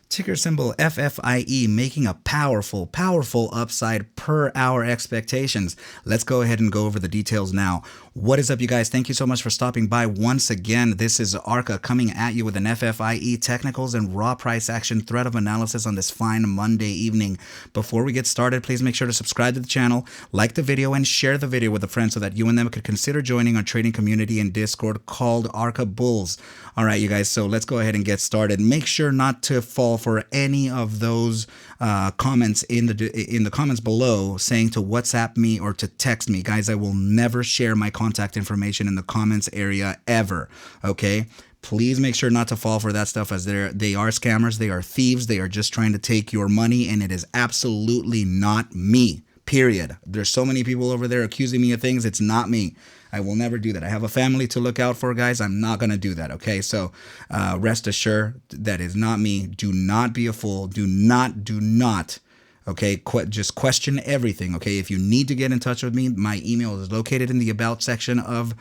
Ticker symbol FFIE, making a powerful upside per hour expectations. Let's go ahead and go over the details now. What is up, you guys? Thank you so much for stopping by once again. This is ARCa coming at you with an FFIE technicals and raw price action thread of analysis on this fine Monday evening. Before we get started, please make sure to subscribe to the channel, like the video, and share the video with a friend so that you and them could consider joining our trading community in Discord called ARCa Bulls. All right, you guys, so let's go ahead and get started. Make sure not to fall for any of those comments in the comments below saying to WhatsApp me or to text me. Guys, I will never share my contact information in the comments area ever, okay? Please make sure not to fall for that stuff, as they are scammers, they are thieves, they are just trying to take your money, and it is absolutely not me. Period. There's so many people over there accusing me of things. It's not me. I will never do that. I have a family to look out for, guys. I'm not going to do that, okay? So rest assured that is not me. Do not be a fool. Do not, okay? Just question everything, okay? If you need to get in touch with me, my email is located in the About section of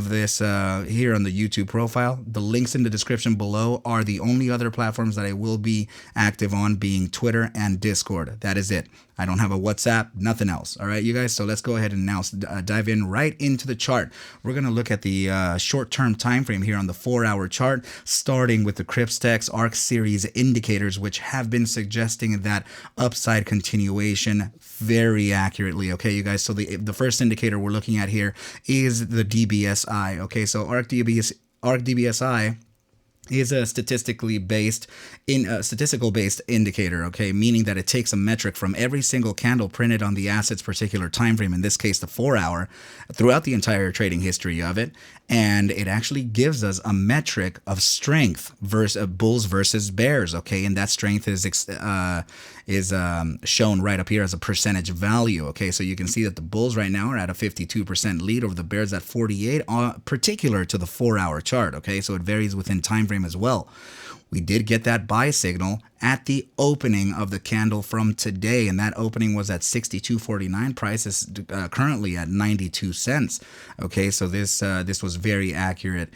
this here on the YouTube profile. The links in the description below are the only other platforms that I will be active on, being Twitter and Discord. That is it. I don't have a WhatsApp, nothing else. All right, you guys. So let's go ahead and now dive in right into the chart. We're going to look at the short-term time frame here on the 4-hour chart, starting with the Crypstex ARC-Series indicators, which have been suggesting that upside continuation very accurately. Okay, you guys. So the first indicator we're looking at here is the DBSI. Okay, so ARC-DBSI is a statistical based indicator, okay, meaning that it takes a metric from every single candle printed on the asset's particular time frame, in this case the 4-hour, throughout the entire trading history of it, and it actually gives us a metric of strength versus bulls versus bears, okay, and that strength is shown right up here as a percentage value, okay? So you can see that the bulls right now are at a 52% lead over the bears at 48, particular to the 4-hour chart, okay? So it varies within time frame as well. We did get that buy signal at the opening of the candle from today, and that opening was at 62.49. Price is currently at 92 cents. Okay, so this was very accurate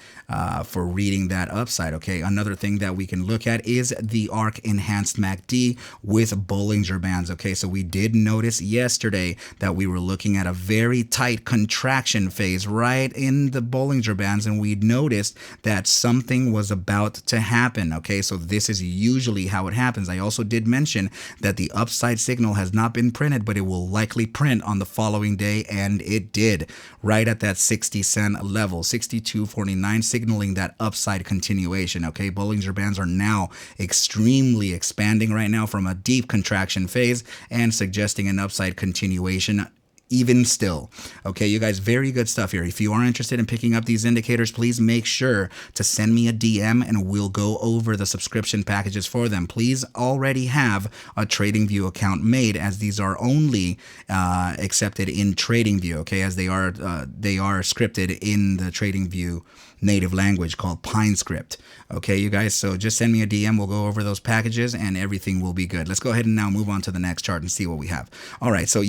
for reading that upside. Okay, another thing that we can look at is the ARC enhanced MACD with Bollinger Bands. Okay, so we did notice yesterday that we were looking at a very tight contraction phase right in the Bollinger Bands, and we noticed that something was about to happen. Okay, so this is usually how it happens. I also did mention that the upside signal has not been printed, but it will likely print on the following day, and it did, right at that 60 cent level, 62.49, signaling that upside continuation. Okay, Bollinger Bands are now extremely expanding right now from a deep contraction phase and suggesting an upside continuation even still. Okay, you guys, very good stuff here. If you are interested in picking up these indicators, please make sure to send me a DM and we'll go over the subscription packages for them. Please already have a TradingView account made, as these are only accepted in TradingView, okay, as they are scripted in the TradingView native language called PineScript. Okay, you guys, so just send me a DM. We'll go over those packages and everything will be good. Let's go ahead and now move on to the next chart and see what we have. All right, so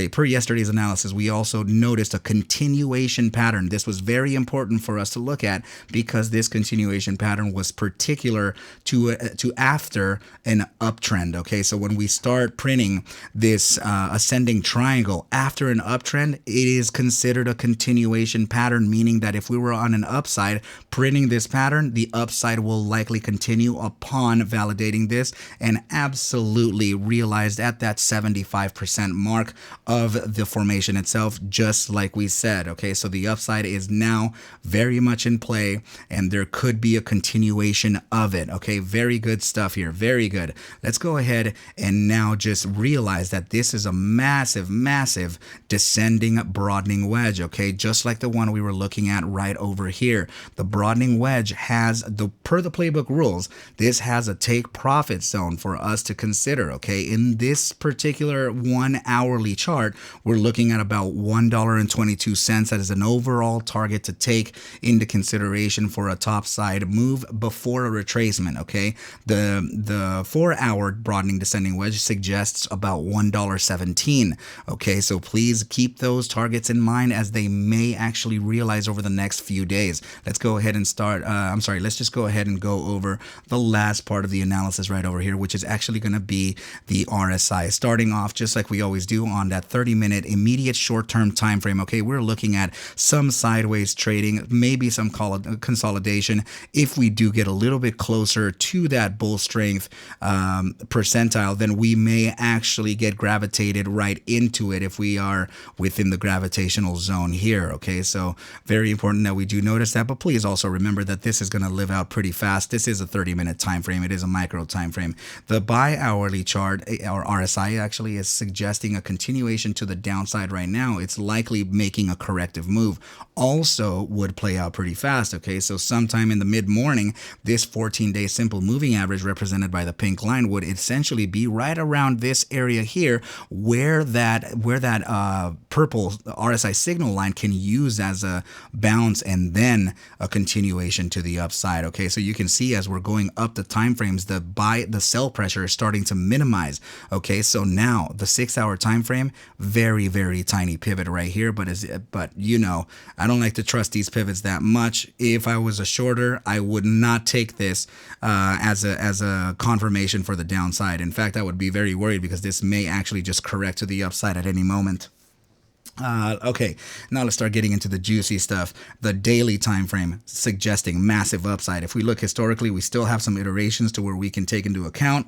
per yesterday's analysis, we also noticed a continuation pattern. This was very important for us to look at because this continuation pattern was particular to after an uptrend. Okay, so when we start printing this ascending triangle after an uptrend, it is considered a continuation pattern, meaning that if we were on an upside printing this pattern, the upside will likely continue upon validating this, and absolutely realized at that 75% mark of the formation itself, just like we said. Okay, so the upside is now very much in play, and there could be a continuation of it. Okay, very good stuff here, very good. Let's go ahead and now just realize that this is a massive descending broadening wedge. Okay, just like the one we were looking at right over here. The broadening wedge has, per the playbook rules, this has a take profit zone for us to consider. Okay, in this particular 1 hourly chart, we're looking at about $1.22. That is an overall target to take into consideration for a topside move before a retracement. Okay, the 4-hour broadening descending wedge suggests about $1.17. Okay, so please keep those targets in mind, as they may actually realize over the next few days. let's go ahead and start. Let's just go ahead and go over the last part of the analysis right over here, which is actually going to be the RSI. Starting off just like we always do on that 30-minute immediate short-term time frame. Okay, we're looking at some sideways trading, maybe some consolidation. If we do get a little bit closer to that bull strength percentile, then we may actually get gravitated right into it if we are within the gravitational zone here. Okay, so very important that we do notice that, but please also remember that this is going to live out pretty fast. This is a 30-minute time frame. It is a micro time frame. The bi-hourly chart, or RSI, actually is suggesting a continuation to the downside right now. It's likely making a corrective move. Also would play out pretty fast. Okay, so sometime in the mid-morning, this 14-day simple moving average represented by the pink line would essentially be right around this area here, where that purple RSI signal line can use as a bounce and then a continuation to the upside. Okay, so you can see as we're going up the time frames, the sell pressure is starting to minimize. Okay, so now the 6-hour time frame, very, very tiny pivot right here, but you know, I don't like to trust these pivots that much. If I was a shorter, I would not take this as a confirmation for the downside. In fact, I would be very worried because this may actually just correct to the upside at any moment. Okay, now let's start getting into the juicy stuff. The daily time frame suggesting massive upside. If we look historically, we still have some iterations to where we can take into account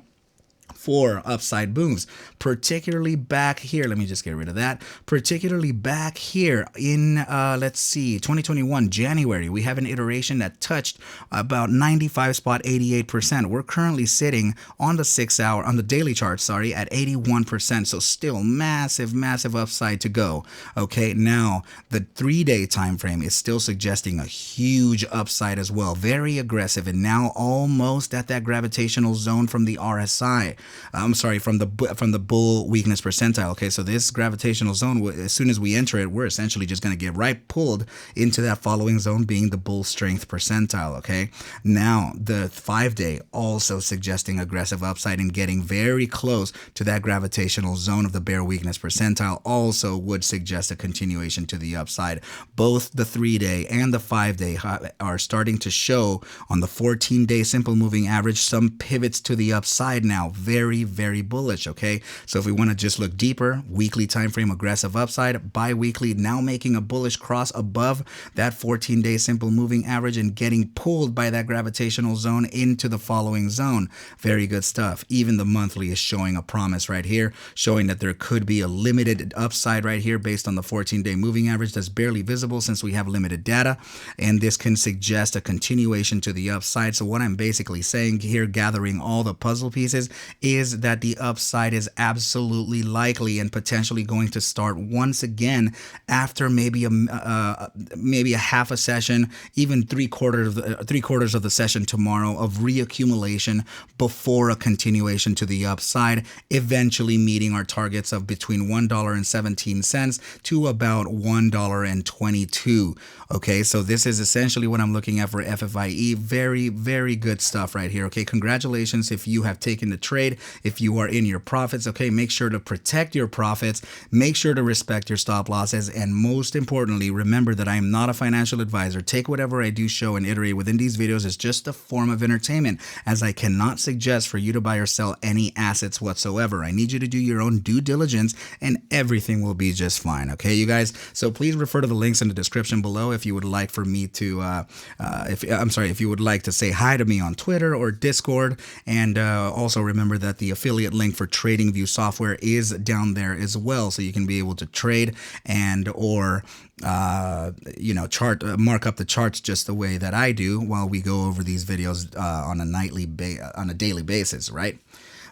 for upside moves, particularly back here. Let me just get rid of that. Particularly back here in, let's see, 2021, January, we have an iteration that touched about 95.88%. We're currently sitting on the 6-hour, on the daily chart, sorry, at 81%. So still massive, massive upside to go. Okay, now the 3-day time frame is still suggesting a huge upside as well. Very aggressive and now almost at that gravitational zone from the RSI. I'm sorry, from the bull weakness percentile. Okay, so this gravitational zone, as soon as we enter it, we're essentially just going to get right pulled into that following zone, being the bull strength percentile. Okay, now the 5-day also suggesting aggressive upside and getting very close to that gravitational zone of the bear weakness percentile also would suggest a continuation to the upside. Both the 3-day and the 5-day are starting to show on the 14-day simple moving average some pivots to the upside now. Very, very bullish. Okay, so if we want to just look deeper, weekly time frame aggressive upside, bi-weekly now making a bullish cross above that 14-day simple moving average and getting pulled by that gravitational zone into the following zone. Very good stuff. Even the monthly is showing a promise right here, showing that there could be a limited upside right here based on the 14-day moving average that's barely visible since we have limited data, and this can suggest a continuation to the upside. So what I'm basically saying here, gathering all the puzzle pieces, is that the upside is absolutely likely and potentially going to start once again after maybe a half a session, even three quarters of the session tomorrow of reaccumulation before a continuation to the upside, eventually meeting our targets of between $1.17 to about $1.22. Okay, so this is essentially what I'm looking at for FFIE. Very, very good stuff right here. Okay, congratulations if you have taken the trade, if you are in your profits. Okay, make sure to protect your profits, make sure to respect your stop losses, and most importantly, remember that I am not a financial advisor. Take whatever I do show and iterate within these videos as just a form of entertainment, as I cannot suggest for you to buy or sell any assets whatsoever. I need you to do your own due diligence and everything will be just fine. Okay, you guys? So please refer to the links in the description below if you would like for me to, if you would like to say hi to me on Twitter or Discord. And also remember that the affiliate link for TradingView software is down there as well, so you can be able to trade and or mark up the charts just the way that I do while we go over these videos on a daily basis, right?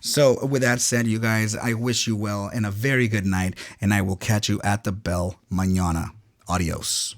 So with that said, you guys, I wish you well and a very good night, and I will catch you at the bell mañana. Adios.